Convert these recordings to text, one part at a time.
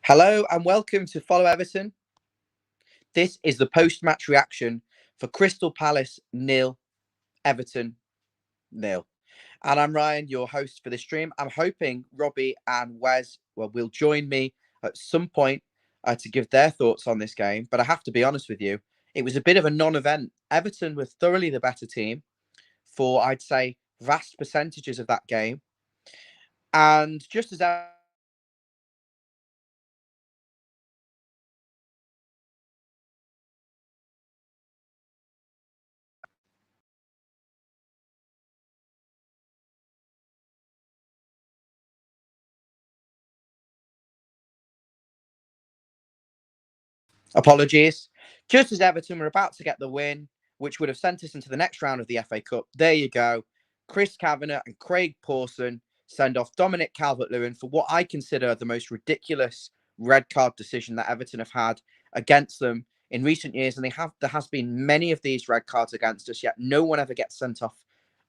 Hello and welcome to Follow Everton. This is the post-match reaction for Crystal Palace nil, Everton nil. And I'm Ryan, your host for the stream. I'm hoping Robbie and Wes will join me at some point to give their thoughts on this game. But I have to be honest with you, it was a bit of a non-event. Everton were thoroughly the better team for, I'd say, vast percentages of that game. And just as apologies. Just as Everton were about to get the win, which would have sent us into the next round of the FA Cup, there you go. Chris Kavanagh and Craig Pawson send off Dominic Calvert-Lewin for what I consider the most ridiculous red card decision that Everton have had against them in recent years. And there has been many of these red cards against us, yet no one ever gets sent off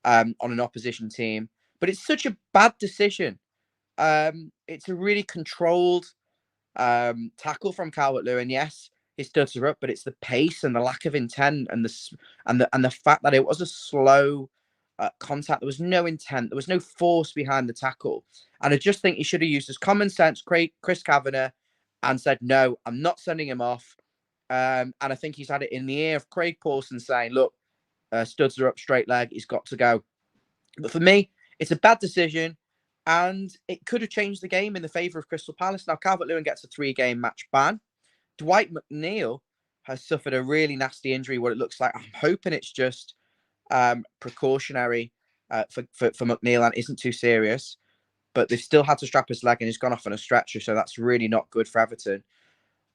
on an opposition team. But it's such a bad decision. It's a really controlled tackle from Calvert-Lewin. Yes, his studs are up, but it's the pace and the lack of intent and the fact that it was a slow contact. There was no intent. There was no force behind the tackle. And I just think he should have used his common sense, Chris Kavanagh, and said, no, I'm not sending him off. And I think he's had it in the ear of Craig Pawson saying, look, studs are up, straight leg, he's got to go. But for me, it's a bad decision. And it could have changed the game in the favour of Crystal Palace. Now, Calvert-Lewin gets a 3-game match ban. Dwight McNeil has suffered a really nasty injury, what it looks like. I'm hoping it's just precautionary for McNeil and isn't too serious. But they've still had to strap his leg and he's gone off on a stretcher, so that's really not good for Everton.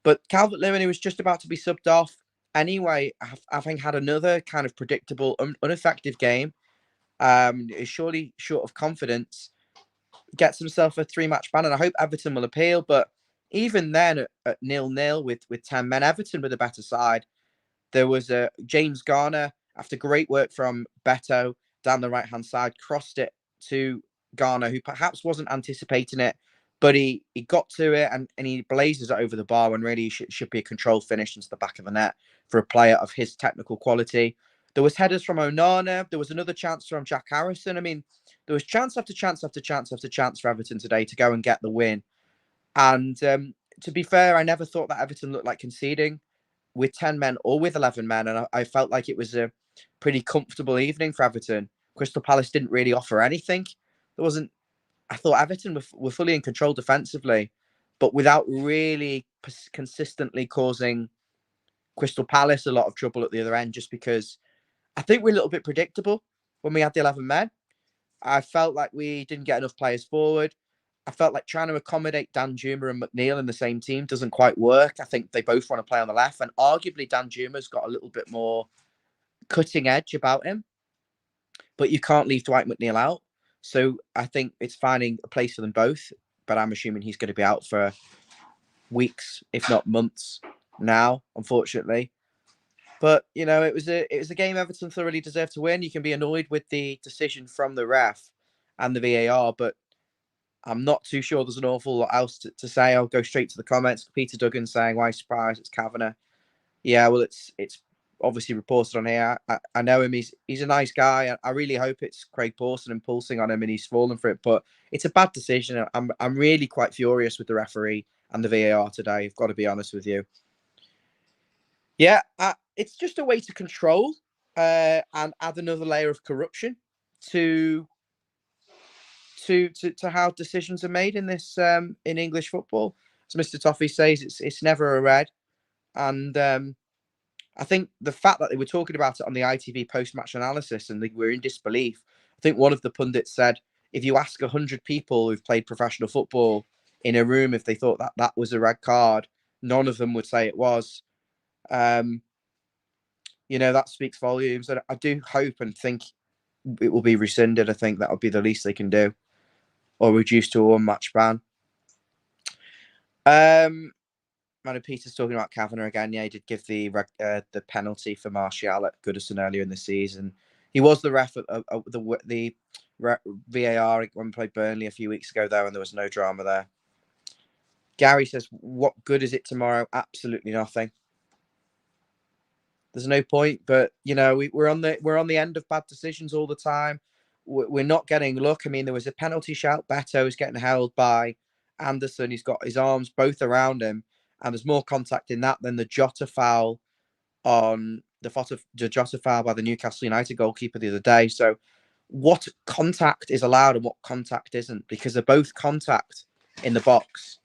But Calvert-Lewin, who was just about to be subbed off anyway, having had another kind of predictable, ineffective game, is surely short of confidence, gets himself a 3-match ban, and I hope Everton will appeal. But even then, at 0-0 with 10 men, Everton were the better side. There was a James Garner, after great work from Beto down the right-hand side, crossed it to Garner, who perhaps wasn't anticipating it, but he got to it and he blazes it over the bar when really should be a controlled finish into the back of the net for a player of his technical quality. There was headers from Onana. There was another chance from Jack Harrison. I mean, there was chance after chance after chance after chance for Everton today to go and get the win. And to be fair, I never thought that Everton looked like conceding with 10 men or with 11 men. And I felt like it was a pretty comfortable evening for Everton. Crystal Palace didn't really offer anything. There wasn't. I thought Everton were fully in control defensively, but without really consistently causing Crystal Palace a lot of trouble at the other end, just because I think we're a little bit predictable when we had the 11 men. I felt like we didn't get enough players forward. I felt like trying to accommodate Danjuma and McNeil in the same team doesn't quite work. I think they both want to play on the left, and arguably Danjuma's got a little bit more cutting edge about him. But you can't leave Dwight McNeil out. So I think it's finding a place for them both. But I'm assuming he's going to be out for weeks, if not months now, unfortunately. But, you know, it was a game Everton thoroughly deserved to win. You can be annoyed with the decision from the ref and the VAR, but I'm not too sure there's an awful lot else to say. I'll go straight to the comments. Peter Duggan saying, why surprise? It's Kavanagh. Yeah, well, it's obviously reported on here. I know him. He's a nice guy. I really hope it's Craig Pawson impulsing on him and he's fallen for it. But it's a bad decision. I'm really quite furious with the referee and the VAR today. I've got to be honest with you. Yeah, it's just a way to control and add another layer of corruption to how decisions are made in this in English football. As Mr. Toffees says, it's never a red, and I think the fact that they were talking about it on the ITV post-match analysis and they were in disbelief. I think one of the pundits said, if you ask 100 people who've played professional football in a room if they thought that was a red card, none of them would say it was. You know, that speaks volumes. And I do hope and think it will be rescinded. I think that'll be the least they can do, or reduced to a 1-match ban. Manu Peter's talking about Kavanagh again. Yeah, he did give the penalty for Martial at Goodison earlier in the season. He was the ref at the VAR when we played Burnley a few weeks ago, though, and there was no drama there. Gary says, "What good is it tomorrow? Absolutely nothing. There's no point." But we're on the end of bad decisions all the time. We're not getting luck. I mean, there was a penalty shout. Beto's getting held by Anderson. He's got his arms both around him, and there's more contact in that than the Jota foul on the Jota foul by the Newcastle United goalkeeper the other day. So, what contact is allowed and what contact isn't? Because they're both contact in the box.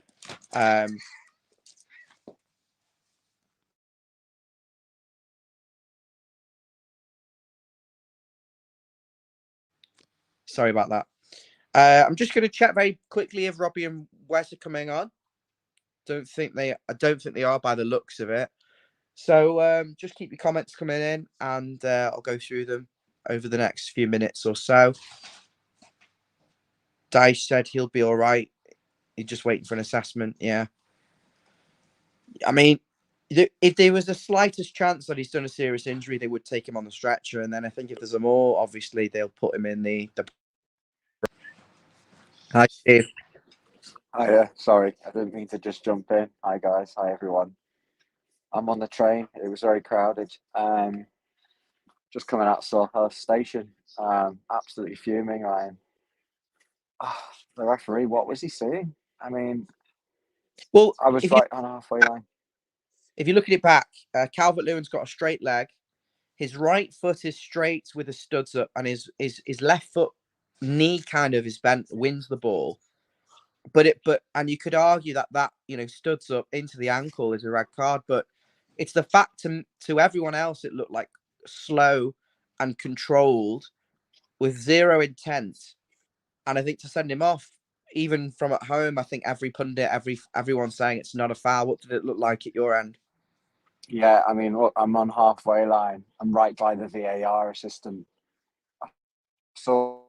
Sorry about that. I'm just going to check very quickly if Robbie and Wes are coming on. I don't think they are by the looks of it. So just keep your comments coming in, and I'll go through them over the next few minutes or so. Dice said he'll be all right. He's just waiting for an assessment. Yeah. I mean, if there was the slightest chance that he's done a serious injury, they would take him on the stretcher. And then I think if there's a more, obviously, they'll put him in the... Hi, Steve. Hi, sorry, I didn't mean to just jump in. Hi, guys. Hi, everyone. I'm on the train. It was very crowded. Just coming out of Sawhurst Station. Absolutely fuming. The referee, what was he saying? I mean, well, I was right on halfway line. If you look at it back, Calvert-Lewin's got a straight leg. His right foot is straight with the studs up, and his left foot knee kind of is bent, wins the ball. But you could argue that studs up into the ankle is a red card, but it's the fact to everyone else it looked like slow and controlled with zero intent. And I think to send him off, even from at home, I think every pundit, everyone's saying it's not a foul. What did it look like at your end? Yeah, I mean, look, I'm on halfway line. I'm right by the VAR assistant. So,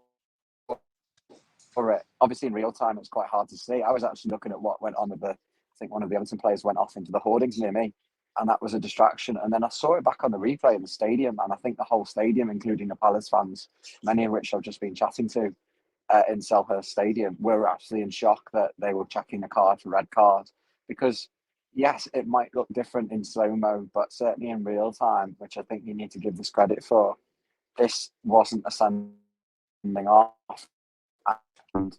for it, obviously in real time, it's quite hard to see. I was actually looking at what went on with I think one of the Everton players went off into the hoardings near me, and that was a distraction. And then I saw it back on the replay in the stadium, and I think the whole stadium, including the Palace fans, many of which I've just been chatting to in Selhurst Stadium, were actually in shock that they were checking the card for red card. Because, yes, it might look different in slow-mo, but certainly in real time, which I think you need to give this credit for, this wasn't a sending off. And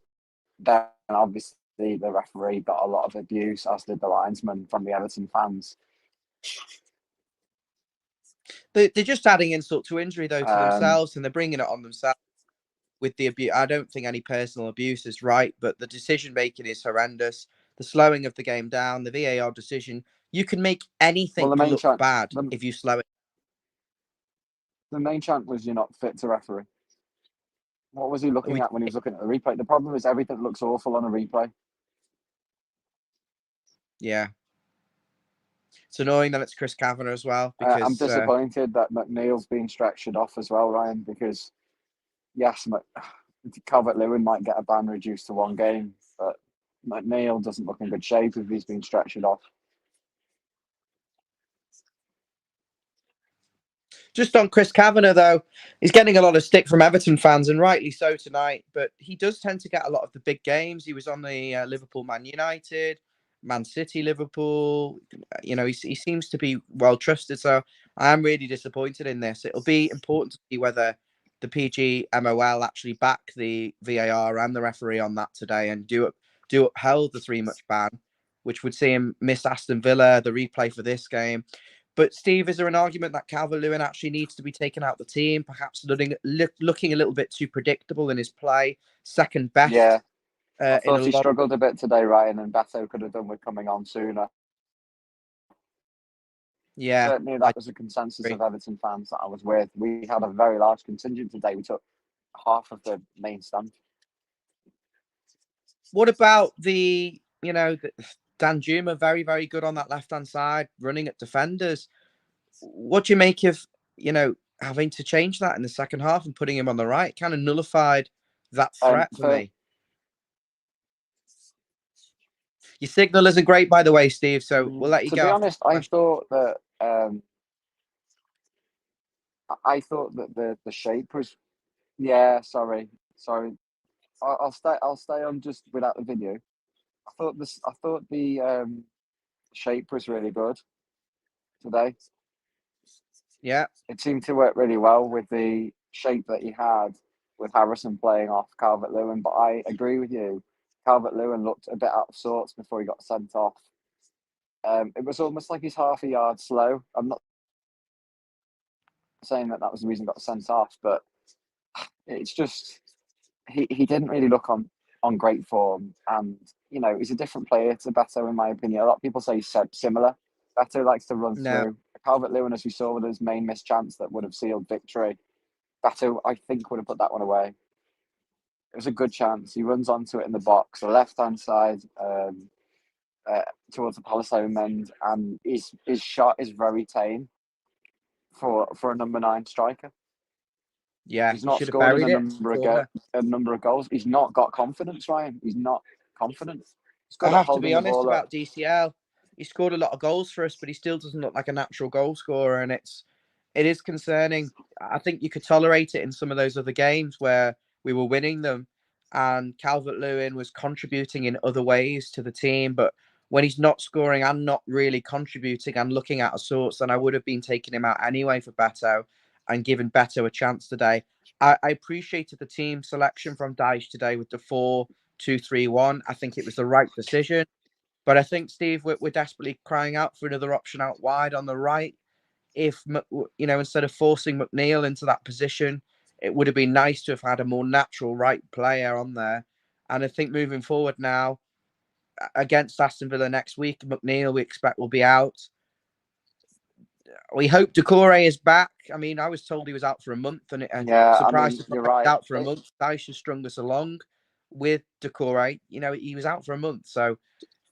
then obviously the referee got a lot of abuse, as did the linesman from the Everton fans. They're just adding insult to injury, though, to themselves, and they're bringing it on themselves with the abuse. I don't think any personal abuse is right, but the decision making is horrendous. The slowing of the game down, the VAR decision. You can make anything look bad if you slow it. The main chant was, "You're not fit to referee." What was he looking at when he was looking at the replay? The problem is everything looks awful on a replay. Yeah. It's annoying that it's Chris Kavanagh as well. Because I'm disappointed that McNeil's being stretchered off as well, Ryan, because, yes, Calvert-Lewin might get a ban reduced to 1 game, but McNeil doesn't look in good shape if he's been stretchered off. Just on Chris Kavanagh, though, he's getting a lot of stick from Everton fans, and rightly so tonight. But he does tend to get a lot of the big games. He was on the Liverpool Man United, Man City Liverpool. He seems to be well trusted. So I am really disappointed in this. It'll be important to see whether the PGMOL actually back the VAR and the referee on that today and do upheld the 3-match ban, which would see him miss Aston Villa, the replay for this game. But Steve, is there an argument that Calvert-Lewin actually needs to be taken out of the team? Perhaps looking a little bit too predictable in his play, second best. Yeah, I thought he struggled a bit today, Ryan, and Beto could have done with coming on sooner. Yeah, certainly that was a consensus of Everton fans that I was with. We had a very large contingent today. We took half of the main stand. What about Dan Juma, very, very good on that left-hand side, running at defenders. What do you make of, having to change that in the second half and putting him on the right? Kind of nullified that threat for me. Your signal isn't great, by the way, Steve, so we'll let you go. To be honest, I thought that the shape was... Yeah, sorry. I'll stay on just without the video. I thought the shape was really good today. Yeah. It seemed to work really well with the shape that he had with Harrison playing off Calvert Lewin. But I agree with you. Calvert Lewin looked a bit out of sorts before he got sent off. It was almost like he's half a yard slow. I'm not saying that was the reason he got sent off, but it's just he didn't really look on great form. And he's a different player to Beto, in my opinion. A lot of people say he's similar. Beto likes to run No. through. Calvert Lewin, as we saw with his main missed chance that would have sealed victory, Beto, I think, would have put that one away. It was a good chance. He runs onto it in the box, the left-hand side, towards the Palace home end, and his shot is very tame for a number 9 striker. Yeah, He's he not should have scored in buried it. a number of goals. He's not got confidence, Ryan. He's not confident. He's I good at have to be holding the honest ball up. about DCL. He scored a lot of goals for us, but he still doesn't look like a natural goal scorer, and it is concerning. I think you could tolerate it in some of those other games where we were winning them, and Calvert-Lewin was contributing in other ways to the team. But when he's not scoring and not really contributing and looking out of sorts, then I would have been taking him out anyway for Beto and giving Beto a chance today. I appreciated the team selection from Dyche today with the 4-2-3-1. I think it was the right decision. But I think, Steve, we're desperately crying out for another option out wide on the right. If, instead of forcing McNeil into that position, it would have been nice to have had a more natural right player on there. And I think moving forward now, against Aston Villa next week, McNeil, we expect, will be out. We hope Decore is back. I mean, I was told he was out for a month, and surprised you're he right. out for a month. Dyche has strung us along with Decore. He was out for a month, so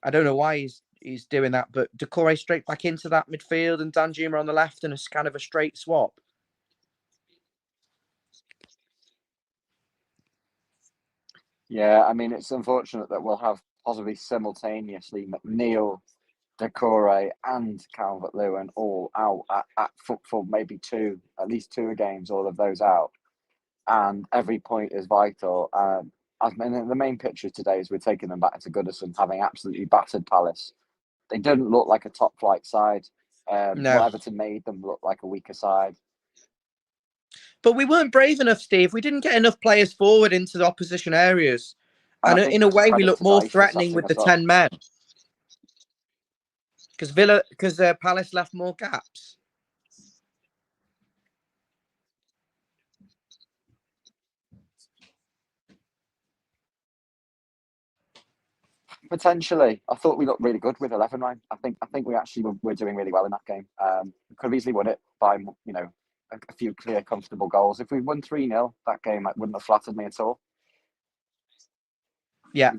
I don't know why he's doing that. But Decore straight back into that midfield, and Danjuma on the left, and it's kind of a straight swap. Yeah, I mean, it's unfortunate that we'll have possibly simultaneously McNeil, Decore, and Calvert-Lewin all out at football, maybe at least 2 games, all of those out. And every point is vital. I mean, the main picture today is we're taking them back to Goodison, having absolutely battered Palace. They didn't look like a top flight side. No. Everton made them look like a weaker side. But we weren't brave enough, Steve. We didn't get enough players forward into the opposition areas. And in a way, we looked more threatening with the 10 men. Because Palace left more gaps. Potentially, I thought we looked really good with 11. Right? I think we actually were doing really well in that game. We could have easily won it by a few clear, comfortable goals. If we won 3-0, that game wouldn't have flattered me at all. Yeah,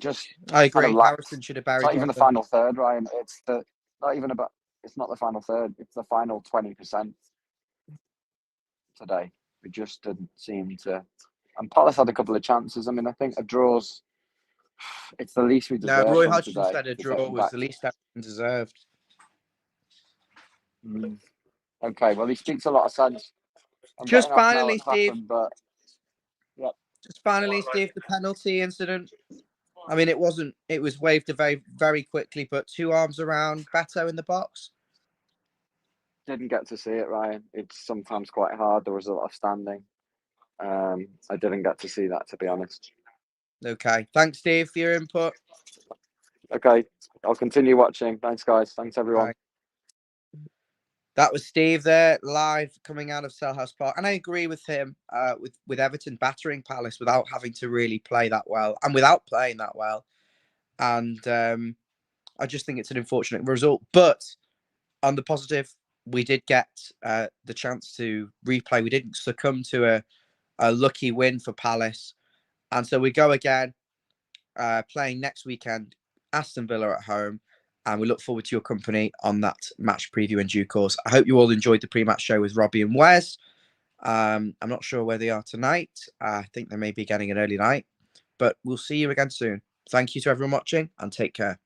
I agree. Harrison should have buried. It's not even the final third, Ryan. It's not the final third. It's the final 20% today. We just didn't seem to. And Palace had a couple of chances. I mean, I think a draw's. It's the least we deserved. No, Roy Hodgson said a draw was the least Everton deserved. Okay, well, he speaks a lot of sense. Just finally, Steve. Yeah. Just finally, Steve, the penalty incident. I mean, it was waved very, very quickly, but 2 arms around Beto in the box. Didn't get to see it, Ryan. It's sometimes quite hard. There was a lot of standing. I didn't get to see that, to be honest. Okay. Thanks, Steve, for your input. Okay. I'll continue watching. Thanks, guys. Thanks, everyone. Right. That was Steve there, live, coming out of Selhurst Park. And I agree with him, with Everton battering Palace without having to really play that well and without playing that well. And I just think it's an unfortunate result. But on the positive, we did get the chance to replay. We didn't succumb to a lucky win for Palace. And so we go again, playing next weekend, Aston Villa at home. And we look forward to your company on that match preview in due course. I hope you all enjoyed the pre-match show with Robbie and Wes. I'm not sure where they are tonight. I think they may be getting an early night. But we'll see you again soon. Thank you to everyone watching and take care.